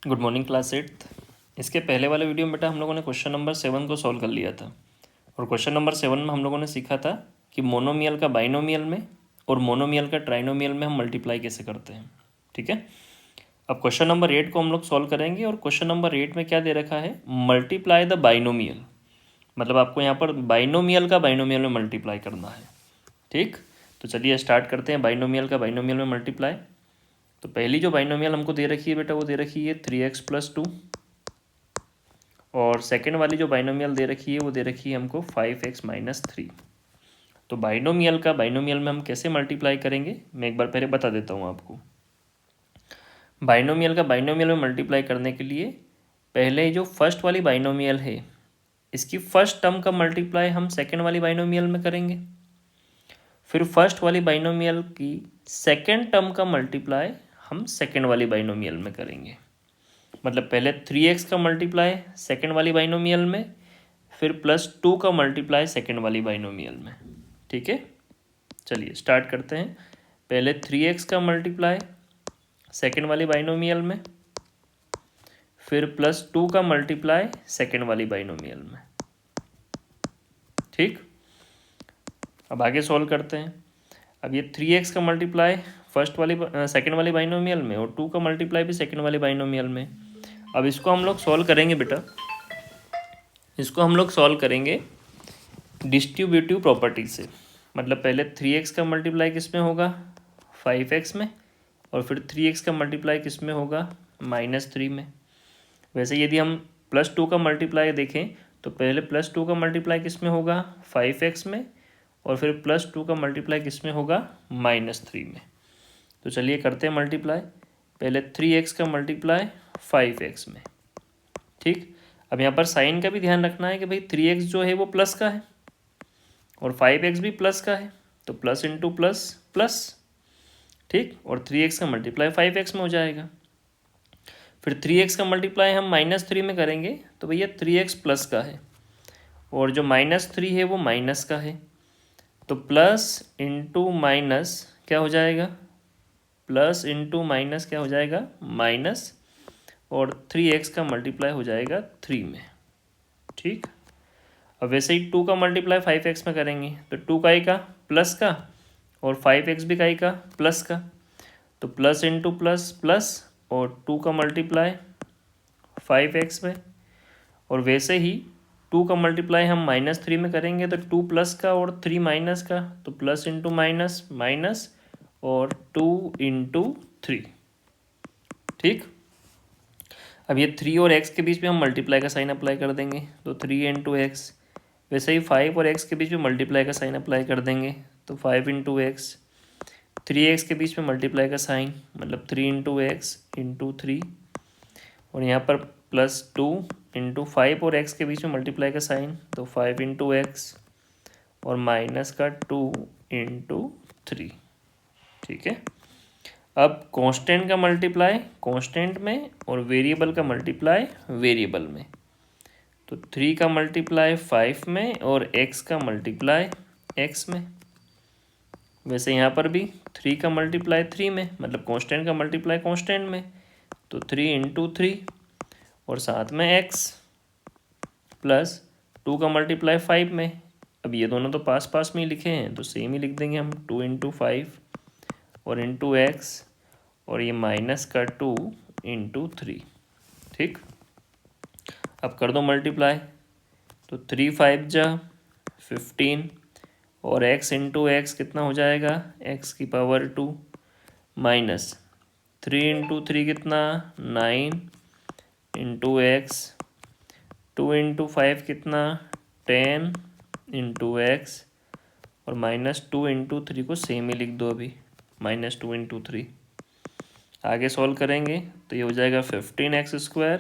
Good morning class 8th। इसके पहले वाले वीडियो में बेटा हम लोगों ने क्वेश्चन नंबर 7 को सॉल्व कर लिया था। और क्वेश्चन नंबर 7 में हम लोगों ने सीखा था कि मोनोमियल का बाइनोमियल में और मोनोमियल का ट्राइनोमियल में हम मल्टीप्लाई कैसे करते हैं। ठीक है, अब क्वेश्चन नंबर 8 को हम लोग सॉल्व करेंगे। और क्वेश्चन नंबर 8 में क्या दे रखा है, मल्टीप्लाई द बाइनोमियल, मतलब आपको यहाँ पर बाइनोमियल का बाइनोमियल में मल्टीप्लाई करना है। ठीक, तो चलिए स्टार्ट करते हैं बाइनोमियल का बाइनोमियल में मल्टीप्लाई। तो पहली जो बाइनोमियल हमको दे रखी है बेटा, वो दे रखी है 3x + 2। और सेकेंड वाली जो बाइनोमियल दे रखी है वो दे रखी है हमको 5x - 3। तो बाइनोमियल का बाइनोमियल में हम कैसे मल्टीप्लाई करेंगे, मैं एक बार पहले बता देता हूँ आपको। बाइनोमियल का बाइनोमियल में मल्टीप्लाई करने के लिए पहले जो फर्स्ट वाली बाइनोमियल है, इसकी फर्स्ट टर्म का मल्टीप्लाई हम सेकेंड वाली बाइनोमियल में करेंगे। फिर फर्स्ट वाली बाइनोमियल की सेकेंड टर्म का मल्टीप्लाई हम सेकेंड वाली बाइनोमियल में करेंगे। मतलब पहले 3x का मल्टीप्लाई सेकेंड वाली बाइनोमियल में, फिर +2 का मल्टीप्लाई सेकेंड वाली बाइनोमियल में। ठीक है, चलिए स्टार्ट करते हैं। पहले 3x का मल्टीप्लाई सेकेंड वाली बाइनोमियल में, फिर +2 का मल्टीप्लाई सेकेंड वाली बाइनोमियल में। ठीक, अब आगे सॉल्व करते हैं। अब ये 3x का मल्टीप्लाई फर्स्ट वाली सेकेंड वाली बाइनोमियल में और 2 का मल्टीप्लाई भी सेकेंड वाली बाइनोमियल में। अब इसको हम लोग सॉल्व करेंगे बेटा, इसको हम लोग सॉल्व करेंगे डिस्ट्रीब्यूटिव प्रॉपर्टी से। मतलब पहले 3x का मल्टीप्लाई किस में होगा, 5x में, और फिर 3x का मल्टीप्लाई किस में होगा, -3 में। वैसे यदि हम +2 का मल्टीप्लाई देखें तो पहले +2 का मल्टीप्लाई किस में होगा, 5x में, और फिर +2 का मल्टीप्लाई किस में होगा, -3 में। तो चलिए करते हैं मल्टीप्लाई। पहले 3x का मल्टीप्लाई 5x में। ठीक, अब यहाँ पर साइन का भी ध्यान रखना है कि भाई 3x जो है वो प्लस का है और 5x भी प्लस का है, तो प्लस इंटू प्लस प्लस। ठीक, और 3x का मल्टीप्लाई 5x में हो जाएगा। फिर 3x का मल्टीप्लाई हम -3 में करेंगे तो भैया 3x प्लस का है और जो -3 है वो माइनस का है, तो प्लस इंटू माइनस क्या हो जाएगा, प्लस इंटू माइनस क्या हो जाएगा, माइनस, और 3x का मल्टीप्लाई हो जाएगा 3 में। ठीक, अब वैसे ही 2 का मल्टीप्लाई 5x में करेंगे तो 2 का ही का प्लस का और 5x भी का ही का प्लस का, तो प्लस इंटू प्लस प्लस, और 2 का मल्टीप्लाई 5x में। और वैसे ही 2 का मल्टीप्लाई हम -3 में करेंगे तो 2 प्लस का और 3 माइनस का, तो प्लस इंटू माइनस माइनस, और 2 इंटू 3। ठीक, अब ये 3 और x के बीच में हम मल्टीप्लाई का साइन अप्लाई कर देंगे, तो 3 इंटू एक्स। वैसे ही 5 और x के बीच में मल्टीप्लाई का साइन अप्लाई कर देंगे, तो 5 इंटू एक्स। 3x के बीच में मल्टीप्लाई का साइन, मतलब 3 इंटू एक्स इंटू 3, और यहाँ पर +2 इंटू 5 और x के बीच में मल्टीप्लाई का साइन, तो 5 इंटू एक्स, और माइनस का 2 इंटू 3। ठीक है, अब कांस्टेंट का मल्टीप्लाई कांस्टेंट में और वेरिएबल का मल्टीप्लाई वेरिएबल में, तो 3 का मल्टीप्लाई 5 में और x का मल्टीप्लाई x में। वैसे यहाँ पर भी 3 का मल्टीप्लाई 3 में, मतलब कांस्टेंट का मल्टीप्लाई कांस्टेंट में, तो 3 इंटू 3, और साथ में x, प्लस 2 का मल्टीप्लाई 5 में। अब ये दोनों तो पास पास में ही लिखे हैं तो सेम ही लिख देंगे हम, 2 इंटू 5 और इंटू एक्स, और ये माइनस का 2 इंटू 3। ठीक, अब कर दो मल्टीप्लाई, तो 3 5 जा 15, और x इंटू एक्स कितना हो जाएगा, x की पावर 2, माइनस 3 इंटू 3 कितना, 9 इंटू एक्स, 2 इंटू 5 कितना, 10 इंटू एक्स, और -2 इंटू 3 को सेम ही लिख दो अभी, -2 इंटू 3। आगे सॉल्व करेंगे तो ये हो जाएगा 15x²,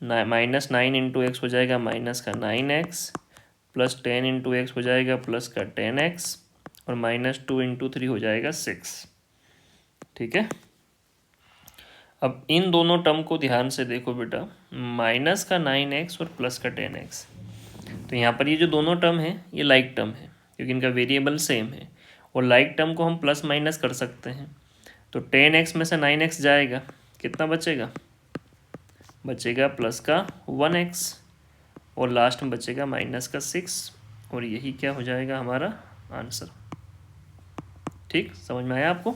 -9 इंटू एक्स हो जाएगा माइनस का 9x, प्लस 10 इंटू एक्स हो जाएगा प्लस का 10x, और -2 इंटू 3 हो जाएगा 6। ठीक है, अब इन दोनों टर्म को ध्यान से देखो बेटा, माइनस का 9x और प्लस का 10x। तो यहाँ पर ये जो दोनों टर्म है ये लाइक टर्म है क्योंकि इनका वेरिएबल सेम है, और लाइक टर्म को हम प्लस माइनस कर सकते हैं। तो 10x में से 9x जाएगा, कितना बचेगा, बचेगा प्लस का 1x और लास्ट में बचेगा माइनस का 6 और यही क्या हो जाएगा हमारा आंसर। ठीक, समझ में आया आपको।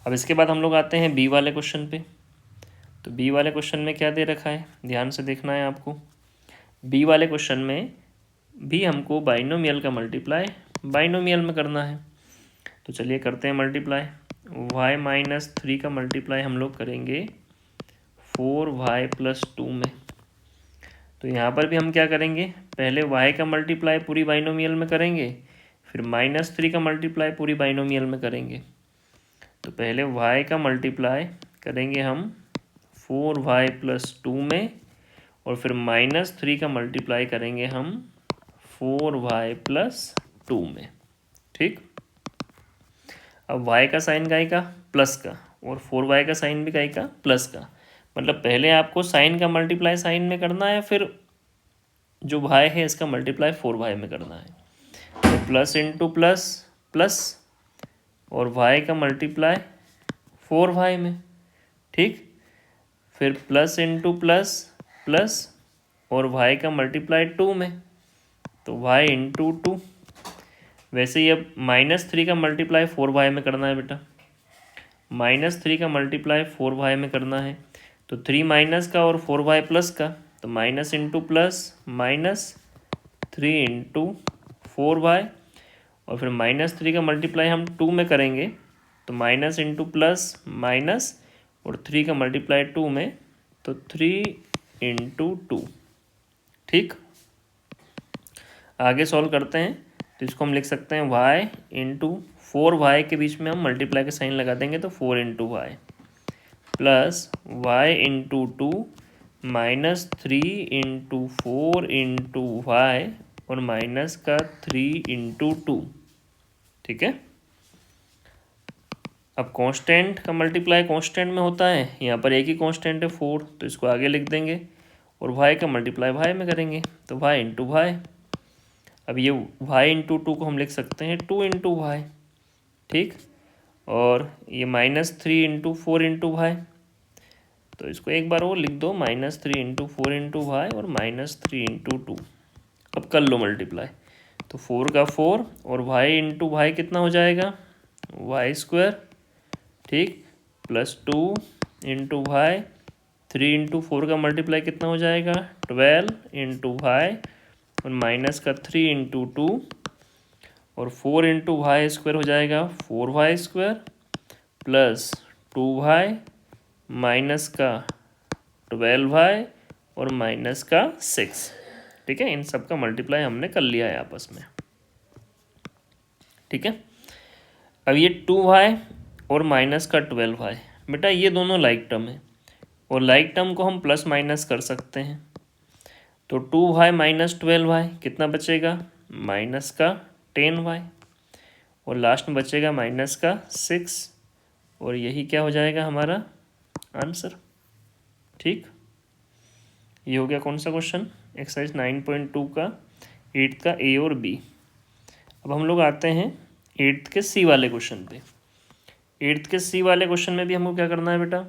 अब इसके बाद हम लोग आते हैं बी वाले क्वेश्चन पे। तो बी वाले क्वेश्चन में क्या दे रखा है, ध्यान से देखना है आपको। बी वाले क्वेश्चन में भी हमको बाइनोमियल का मल्टीप्लाई बाइनोमियल में करना है। तो चलिए करते हैं मल्टीप्लाई। y-3 का मल्टीप्लाई हम लोग करेंगे 4y+2 में। तो यहाँ पर भी हम क्या करेंगे, पहले y का मल्टीप्लाई पूरी बाइनोमियल में करेंगे, फिर -3 का मल्टीप्लाई पूरी बाइनोमियल में करेंगे। तो पहले y का मल्टीप्लाई करेंगे हम 4y+2 में और फिर -3 का मल्टीप्लाई करेंगे हम 4y+2 में। ठीक, अब y का साइन काय का प्लस का और 4y का साइन भी काय का प्लस का, मतलब पहले आपको साइन का मल्टीप्लाई साइन में करना है, फिर जो y है इसका मल्टीप्लाई 4y में करना है। तो प्लस इंटू प्लस प्लस और y का मल्टीप्लाई 4y में। ठीक, फिर प्लस इंटू प्लस प्लस और y का मल्टीप्लाई 2 में, तो y इंटू 2। वैसे ही अब -3 का मल्टीप्लाई 4y में करना है बेटा, -3 का मल्टीप्लाई 4y में करना है। तो 3 माइनस का और 4y प्लस का, तो minus into plus -3 into 4y और फिर -3 का मल्टीप्लाई हम 2 में करेंगे, तो माइनस इंटू प्लस माइनस और 3 का मल्टीप्लाई 2 में, तो 3 इंटू 2। ठीक, आगे सॉल्व करते हैं। तो इसको हम लिख सकते हैं y इंटू 4y के बीच में हम मल्टीप्लाई के साइन लगा देंगे, तो 4 into y plus y into 2 -3 into 4 into y और माइनस का 3 इंटू 2। ठीक है, अब कांस्टेंट का मल्टीप्लाई कांस्टेंट में होता है, यहाँ पर एक ही कांस्टेंट है 4, तो इसको आगे लिख देंगे और y का मल्टीप्लाई y में करेंगे, तो y इंटू वाई। अब ये y इंटू 2 को हम लिख सकते हैं 2 इंटू वाई। ठीक, और ये -3 इंटू 4 इंटू वाई, तो इसको एक बार और लिख दो, -3 इंटू 4 इंटू वाई और -3 इंटू 2। अब कर लो मल्टीप्लाई, तो 4 का 4 और y इंटू वाई कितना हो जाएगा, y²। ठीक, प्लस 2 इंटू वाई, 3 इंटू 4 का मल्टीप्लाई कितना हो जाएगा 12 इंटू वाई और माइनस का 3 इंटू 2 और 4 इंटू y² हो जाएगा 4y² प्लस 2y माइनस का 12y और माइनस का 6। ठीक है, इन सब का मल्टीप्लाई हमने कर लिया है आपस में। ठीक है, अब ये 2y और माइनस का 12y, बेटा ये दोनों लाइक टर्म है और लाइक टर्म को हम प्लस माइनस कर सकते हैं। तो 2y माइनस 12y कितना बचेगा, माइनस का 10y और लास्ट में बचेगा माइनस का 6 और यही क्या हो जाएगा हमारा आंसर। ठीक, ये हो गया कौन सा क्वेश्चन, एक्सरसाइज 9.2 का 8th का ए और बी। अब हम लोग आते हैं 8th के सी वाले क्वेश्चन पे। 8th के सी वाले क्वेश्चन में भी हमको क्या करना है बेटा,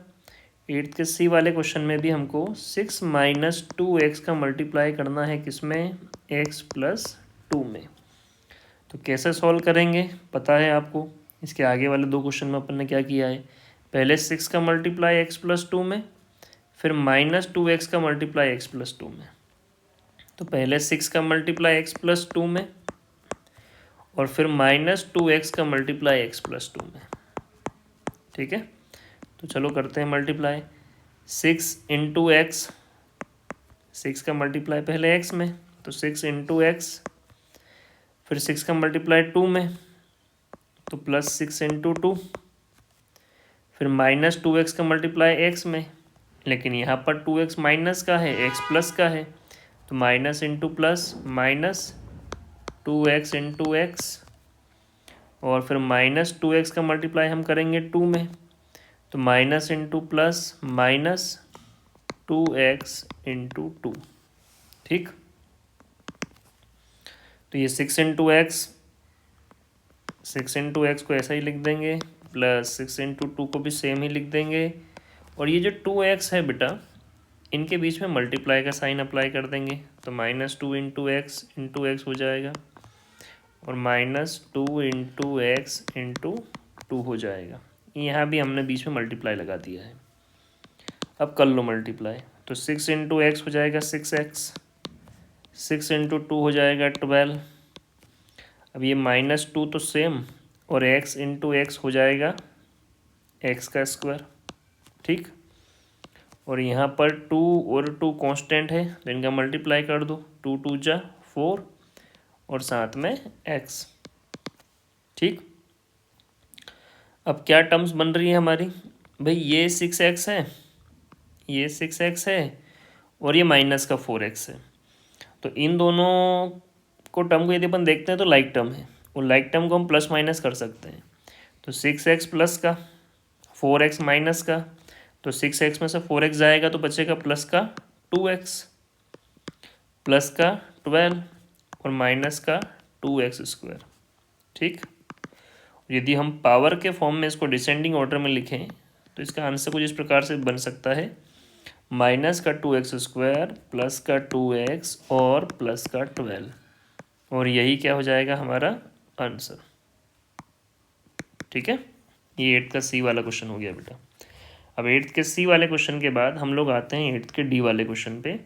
8th के सी वाले क्वेश्चन में भी हमको 6 माइनस 2x का मल्टीप्लाई करना है, किसमें, x प्लस 2 में। तो कैसे सॉल्व करेंगे पता है आपको, इसके आगे वाले दो क्वेश्चन में अपन ने क्या किया है, पहले 6 का मल्टीप्लाई x प्लस 2 में, फिर -2x का मल्टीप्लाई x प्लस 2 में। तो पहले 6 का मल्टीप्लाई x प्लस 2 में और फिर -2x का मल्टीप्लाई x प्लस 2 में। ठीक है, तो चलो करते हैं मल्टीप्लाई। 6 इंटू एक्स, 6 का मल्टीप्लाई पहले x में, तो 6 इंटू एक्स, फिर 6 का मल्टीप्लाई 2 में, तो प्लस 6 इंटू 2, फिर -2x का मल्टीप्लाई x में, लेकिन यहाँ पर 2x माइनस का है, x प्लस का है, तो minus into plus -2x into x और फिर -2x का मल्टीप्लाई हम करेंगे 2 में, तो minus into plus -2x into 2। ठीक, तो ये 6 इंटू एक्स को ऐसा ही लिख देंगे, प्लस 6 इंटू 2 को भी सेम ही लिख देंगे। और ये जो 2x है बेटा, इनके बीच में मल्टीप्लाई का साइन अप्लाई कर देंगे, तो -2 इंटू एक्स हो जाएगा और -2 इंटू एक्स इंटू 2 हो जाएगा। यहाँ भी हमने बीच में मल्टीप्लाई लगा दिया है। अब कर लो मल्टीप्लाई, तो 6 इंटू एक्स हो जाएगा 6x, 6 इंटू 2 हो जाएगा 12। अब ये -2 तो सेम, और x इंटू एक्स हो जाएगा x का स्क्वायर, ठीक। और यहाँ पर 2 और 2 कांस्टेंट है, तो इनका मल्टीप्लाई कर दो, 2 2 जा 4 और साथ में x, ठीक। अब क्या टर्म्स बन रही है हमारी, भाई ये 6x है, ये 6x है और ये माइनस का 4x है। तो इन दोनों को टर्म को यदि अपन देखते हैं तो लाइक टर्म है, और लाइक टर्म को हम प्लस माइनस कर सकते हैं। तो 6x प्लस का 4x माइनस का, तो 6x में से 4x जाएगा तो बचेगा प्लस का 2x, प्लस का 12 और माइनस का 2x स्क्वायर, ठीक। यदि हम पावर के फॉर्म में इसको डिसेंडिंग ऑर्डर में लिखें तो इसका आंसर कुछ इस प्रकार से बन सकता है, माइनस का 2x स्क्वायर प्लस का 2x और प्लस का 12, और यही क्या हो जाएगा हमारा आंसर, ठीक है। ये 8th का सी वाला क्वेश्चन हो गया बेटा। अब 8th के सी वाले क्वेश्चन के बाद हम लोग आते हैं 8th के डी वाले क्वेश्चन पे,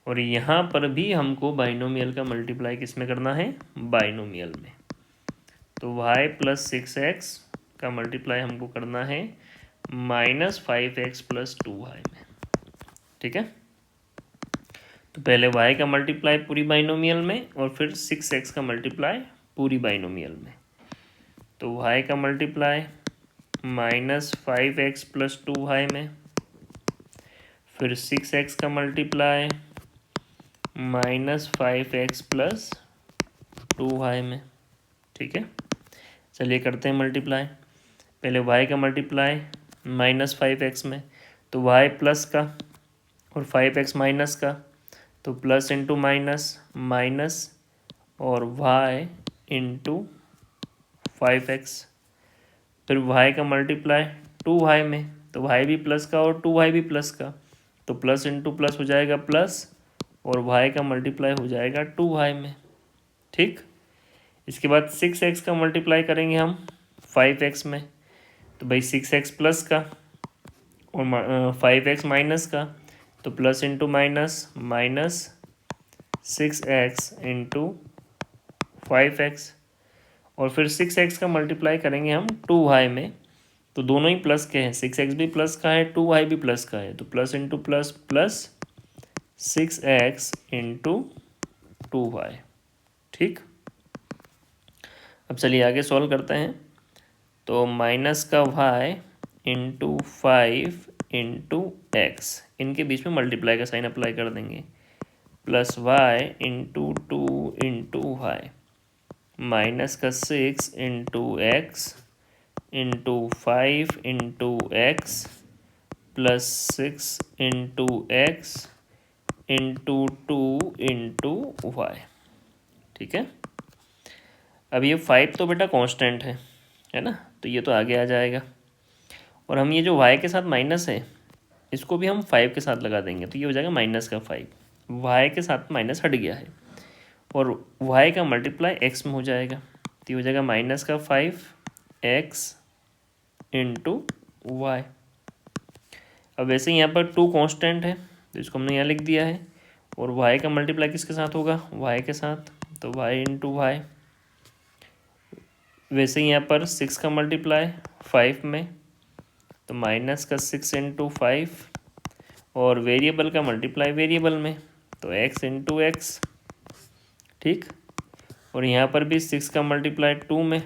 और यहाँ पर भी हमको बाइनोमियल का मल्टीप्लाई किस में करना है, बाइनोमियल में। तो y प्लस 6x का मल्टीप्लाई हमको करना है -5x प्लस 2y में, ठीक है। तो पहले y का मल्टीप्लाई पूरी बाइनोमियल में और फिर 6x का मल्टीप्लाई पूरी बाइनोमियल में। तो y का मल्टीप्लाई -5x प्लस 2y में, फिर 6x का मल्टीप्लाई -5x प्लस 2y में, ठीक है। चलिए करते हैं मल्टीप्लाई। पहले y का मल्टीप्लाई -5x में, तो y प्लस का और 5x माइनस का, तो प्लस इंटू माइनस माइनस और y इंटू 5x। फिर y का मल्टीप्लाई 2y में, तो y भी प्लस का और 2y भी प्लस का, तो प्लस इंटू प्लस हो जाएगा प्लस, और y का मल्टीप्लाई हो जाएगा 2y में, ठीक। इसके बाद 6x का मल्टीप्लाई करेंगे हम 5x में, तो भाई 6x प्लस का और 5x माइनस का, तो plus into minus minus 6x into 5x। और फिर 6x का मल्टीप्लाई करेंगे हम 2y में, तो दोनों ही प्लस के हैं, 6x भी प्लस का है 2y भी प्लस का है, तो plus into plus plus 6x into 2y, ठीक। अब चलिए आगे सॉल्व करते हैं। तो माइनस का y इंटू 5 इंटू एक्स, इनके बीच में मल्टीप्लाई का साइन अप्लाई कर देंगे, plus y into 2 into y, minus का 6 into x into 5 into x plus 6 into x into 2 into y, ठीक है। अब ये 5 तो बेटा कांस्टेंट है ना, तो ये तो आगे आ जाएगा, और हम ये जो y के साथ माइनस है इसको भी हम 5 के साथ लगा देंगे, तो ये हो जाएगा माइनस का 5, y के साथ माइनस हट गया है, और y का मल्टीप्लाई x में हो जाएगा, तो ये हो जाएगा माइनस का 5x इंटू वाई। अब वैसे ही यहाँ पर 2 कांस्टेंट है तो इसको हमने यहाँ लिख दिया है, और y का मल्टीप्लाई किसके साथ होगा, y के साथ, तो y इंटू वाई। वैसे ही यहाँ पर 6 का मल्टीप्लाई 5 में, तो माइनस का 6 इंटू 5, और वेरिएबल का मल्टीप्लाई वेरिएबल में, तो x इंटू एक्स, ठीक। और यहाँ पर भी 6 का मल्टीप्लाई 2 में,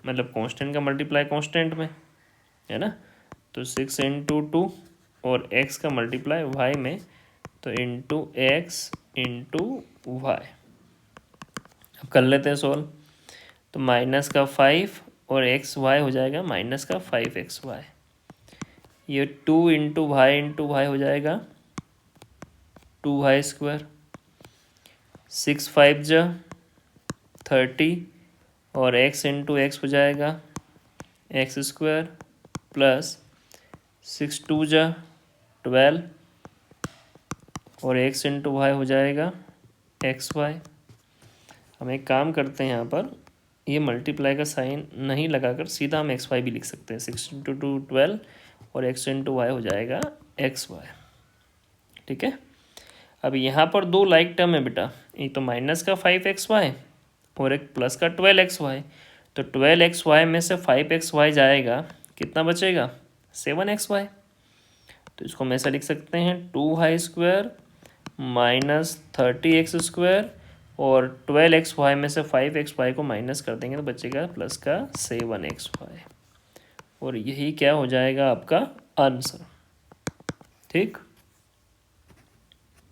मतलब कांस्टेंट का मल्टीप्लाई कांस्टेंट में, है ना, तो 6 इंटू 2, और x का मल्टीप्लाई y में, तो इंटू एक्स इंटू वाई। अब कर लेते हैं सॉल्व। तो माइनस का 5 और एक्स वाई हो जाएगा माइनस का 5xy, ये 2 इंटू वाई हो जाएगा 2y स्क्वायर, 6 5 जा 30, और x इंटू एक्स हो जाएगा एक्स स्क्वायर प्लस 6 2 जा 12, और एक्स इंटू वाई हो जाएगा एक्स वाई। हम एक काम करते हैं, यहाँ पर ये मल्टीप्लाई का साइन नहीं लगाकर सीधा हम एक्स वाई भी लिख सकते हैं। 6 × 2 = 12 और एक्स इंटू वाई हो जाएगा एक्स वाई। ठीक है, अब यहाँ पर दो लाइक टर्म है बेटा, एक तो माइनस का 5xy और एक प्लस का 12xy। तो 12xy में से 5xy जाएगा, कितना बचेगा 7xy। तो इसको हम ऐसा लिख सकते हैं 2y² माइनस 30x² और 12xy में से 5xy को माइनस कर देंगे तो बचेगा प्लस का 7xy। और यही क्या हो जाएगा आपका आंसर। ठीक।